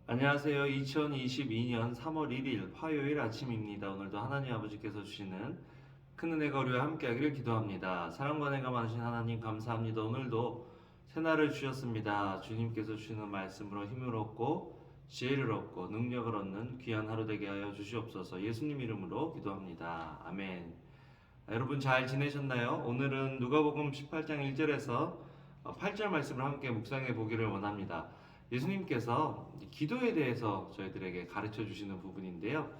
안녕하세요. 2022년 3월 1일 화요일 아침입니다. 오늘도 하나님 아버지께서 주시는 큰 은혜가 우리와 함께하기를 기도합니다. 사랑과 은혜가 많으신 하나님 감사합니다. 오늘도 새날을 주셨습니다. 주님께서 주시는 말씀으로 힘을 얻고 지혜를 얻고 능력을 얻는 귀한 하루 되게 하여 주시옵소서. 예수님 이름으로 기도합니다. 아멘. 여러분 잘 지내셨나요? 오늘은 누가복음 18장 1절에서 8절 말씀을 함께 묵상해 보기를 원합니다. 예수님께서 기도에 대해서 저희들에게 가르쳐 주시는 부분인데요.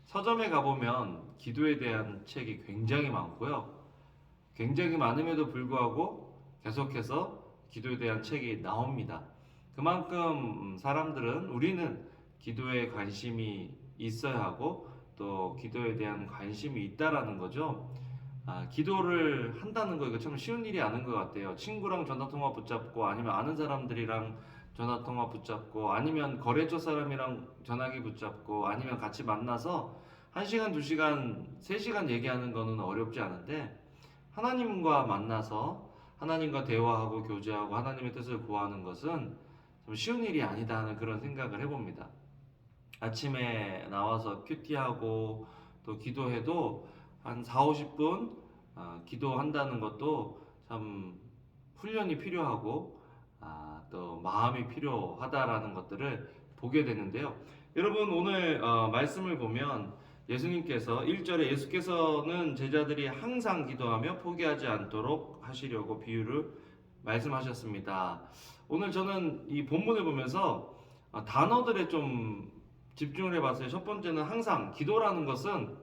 서점에 가보면 기도에 대한 책이 굉장히 많고요. 굉장히 많음에도 불구하고 계속해서 기도에 대한 책이 나옵니다. 그만큼 사람들은 우리는 기도에 관심이 있어야 하고 또 기도에 대한 관심이 있다라는 거죠. 기도를 한다는 거 이거 참 쉬운 일이 아닌 것 같아요. 친구랑 전화통화 붙잡고 아니면 아는 사람들이랑 전화통화 붙잡고 아니면 거래처 사람이랑 전화기 붙잡고 아니면 같이 만나서 1시간, 2시간, 3시간 얘기하는 거는 어렵지 않은데 하나님과 만나서 하나님과 대화하고 교제하고 하나님의 뜻을 구하는 것은 좀 쉬운 일이 아니다 하는 그런 생각을 해봅니다. 아침에 나와서 큐티하고 또 기도해도 한 4, 50분 기도한다는 것도 참 훈련이 필요하고 또 마음이 필요하다라는 것들을 보게 되는데요. 여러분 오늘 말씀을 보면 예수님께서 1절에 예수께서는 제자들이 항상 기도하며 포기하지 않도록 하시려고 비유를 말씀하셨습니다. 오늘 저는 이 본문을 보면서 단어들에 좀 집중을 해봤어요. 첫 번째는 항상 기도라는 것은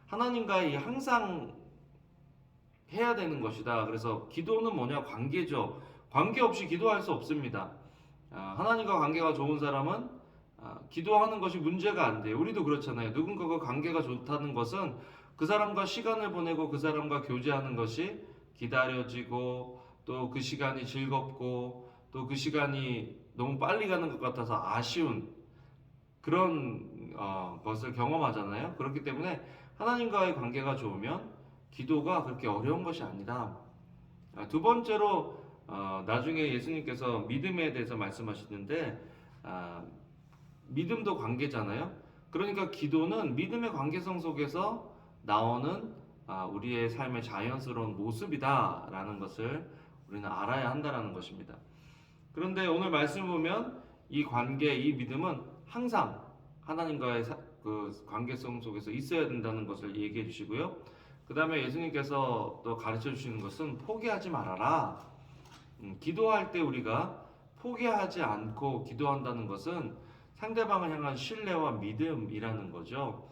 하나님과의 항상 해야 되는 것이다. 그래서 기도는 뭐냐? 관계죠. 관계 없이 기도할 수 없습니다. 하나님과 관계가 좋은 사람은 기도하는 것이 문제가 안 돼요. 우리도 그렇잖아요. 누군가가 관계가 좋다는 것은 그 사람과 시간을 보내고 그 사람과 교제하는 것이 기다려지고 또 그 시간이 즐겁고 또 그 시간이 너무 빨리 가는 것 같아서 아쉬운 그런 것을 경험하잖아요. 그렇기 때문에 하나님과의 관계가 좋으면 기도가 그렇게 어려운 것이 아니다. 두 번째로 나중에 예수님께서 믿음에 대해서 말씀하시는데 믿음도 관계잖아요. 그러니까 기도는 믿음의 관계성 속에서 나오는 우리의 삶의 자연스러운 모습이다라는 것을 우리는 알아야 한다라는 것입니다. 그런데 오늘 말씀 보면 이 관계, 이 믿음은 항상 하나님과의 그 관계성 속에서 있어야 된다는 것을 얘기해 주시고요. 그 다음에 예수님께서 또 가르쳐 주시는 것은 포기하지 말아라. 기도할 때 우리가 포기하지 않고 기도한다는 것은 상대방을 향한 신뢰와 믿음이라는 거죠.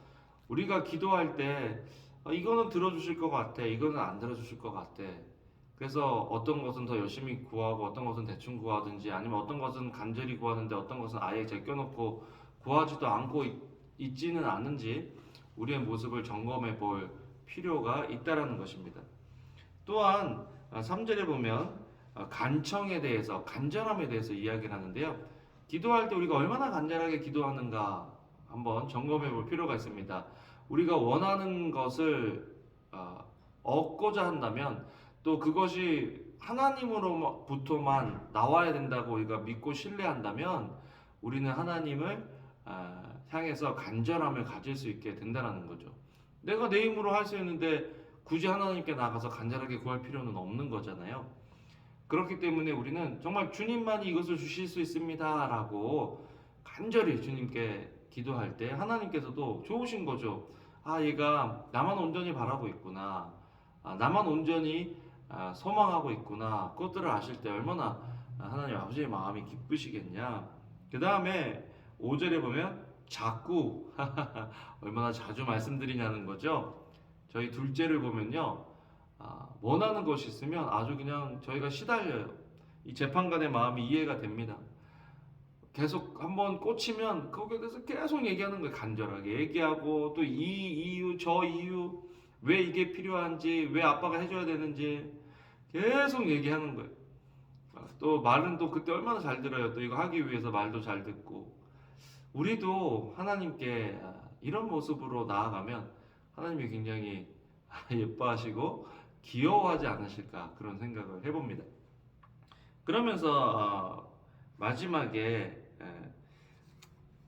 우리가 기도할 때 이거는 들어주실 것 같아, 이거는 안 들어주실 것 같아. 그래서 어떤 것은 더 열심히 구하고 어떤 것은 대충 구하든지 아니면 어떤 것은 간절히 구하는데 어떤 것은 아예 제껴놓고 구하지도 않고 있지는 않은지 우리의 모습을 점검해 볼 필요가 있다라는 것입니다. 또한 3절에 보면 간청에 대해서 간절함에 대해서 이야기를 하는데요. 기도할 때 우리가 얼마나 간절하게 기도하는가 한번 점검해 볼 필요가 있습니다. 우리가 원하는 것을 얻고자 한다면 또 그것이 하나님으로부터만 나와야 된다고 우리가 믿고 신뢰한다면 우리는 하나님을 향해서 간절함을 가질 수 있게 된다는 거죠. 내가 내 힘으로 할 수 있는데 굳이 하나님께 나가서 간절하게 구할 필요는 없는 거잖아요. 그렇기 때문에 우리는 정말 주님만이 이것을 주실 수 있습니다 라고 간절히 주님께 기도할 때 하나님께서도 좋으신 거죠. 얘가 나만 온전히 바라고 있구나. 나만 온전히 소망하고 있구나. 그것들을 아실 때 얼마나 하나님 아버지의 마음이 기쁘시겠냐. 그 다음에 5절에 보면 자꾸 얼마나 자주 말씀드리냐는 거죠. 저희 둘째를 보면요. 원하는 것이 있으면 아주 그냥 저희가 시달려요. 이 재판관의 마음이 이해가 됩니다. 계속 한번 꽂히면 거기에 대해서 계속 얘기하는 거예요. 간절하게 얘기하고 또 이 이유 저 이유 왜 이게 필요한지 왜 아빠가 해줘야 되는지 계속 얘기하는 거예요. 또 말은 또 그때 얼마나 잘 들어요. 또 이거 하기 위해서 말도 잘 듣고 우리도 하나님께 이런 모습으로 나아가면 하나님이 굉장히 예뻐하시고 귀여워하지 않으실까 그런 생각을 해봅니다. 그러면서 마지막에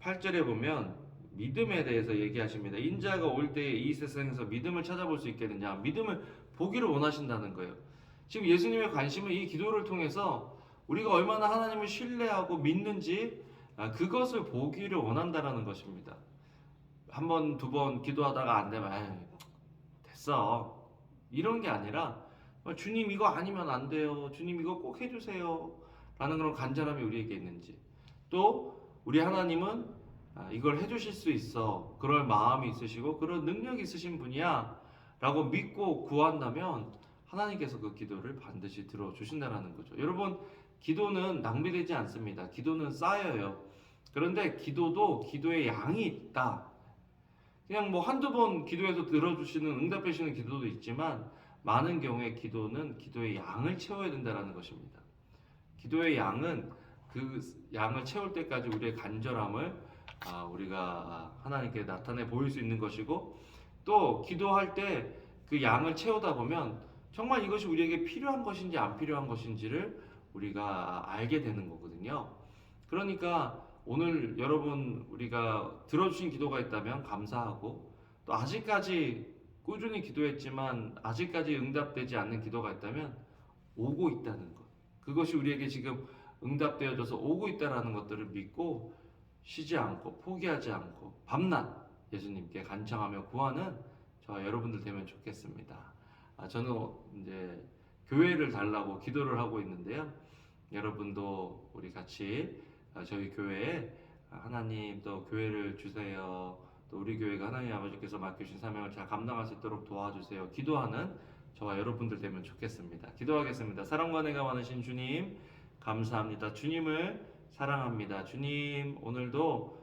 8절에 보면 믿음에 대해서 얘기하십니다. 인자가 올 때에 이 세상에서 믿음을 찾아볼 수 있겠느냐? 믿음을 보기를 원하신다는 거예요. 지금 예수님의 관심은 이 기도를 통해서 우리가 얼마나 하나님을 신뢰하고 믿는지 그것을 보기를 원한다라는 것입니다. 한 번, 두 번 기도하다가 안 되면 아유, 됐어. 이런 게 아니라 주님 이거 아니면 안 돼요. 주님 이거 꼭 해주세요. 라는 그런 간절함이 우리에게 있는지. 또 우리 하나님은 이걸 해주실 수 있어. 그럴 마음이 있으시고 그런 능력이 있으신 분이야. 라고 믿고 구한다면 하나님께서 그 기도를 반드시 들어주신다라는 거죠. 여러분, 기도는 낭비되지 않습니다. 기도는 쌓여요. 그런데 기도도 기도의 양이 있다. 그냥 뭐 한두 번 기도해서 들어주시는 응답해 주시는 기도도 있지만 많은 경우에 기도는 기도의 양을 채워야 된다는 것입니다. 기도의 양은 그 양을 채울 때까지 우리의 간절함을 우리가 하나님께 나타내 보일 수 있는 것이고 또 기도할 때 그 양을 채우다 보면 정말 이것이 우리에게 필요한 것인지 안 필요한 것인지를 우리가 알게 되는 거거든요. 그러니까 오늘 여러분 우리가 들어주신 기도가 있다면 감사하고 또 아직까지 꾸준히 기도했지만 아직까지 응답되지 않는 기도가 있다면 오고 있다는 것. 그것이 우리에게 지금 응답되어져서 오고 있다라는 것들을 믿고 쉬지 않고 포기하지 않고 밤낮 예수님께 간청하며 구하는 저와 여러분들 되면 좋겠습니다. 저는 이제 교회를 달라고 기도를 하고 있는데요. 여러분도 우리 같이 저희 교회에 하나님 또 교회를 주세요. 또 우리 교회가 하나님 아버지께서 맡기신 사명을 잘 감당할 수 있도록 도와주세요. 기도하는 저와 여러분들 되면 좋겠습니다. 기도하겠습니다. 사랑과 은혜가 많으신 주님 감사합니다. 주님을 사랑합니다. 주님 오늘도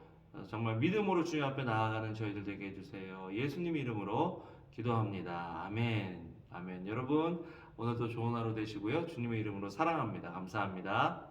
정말 믿음으로 주님 앞에 나아가는 저희들 되게 해주세요. 예수님 이름으로 기도합니다. 아멘. 아멘. 여러분 오늘도 좋은 하루 되시고요. 주님의 이름으로 사랑합니다. 감사합니다.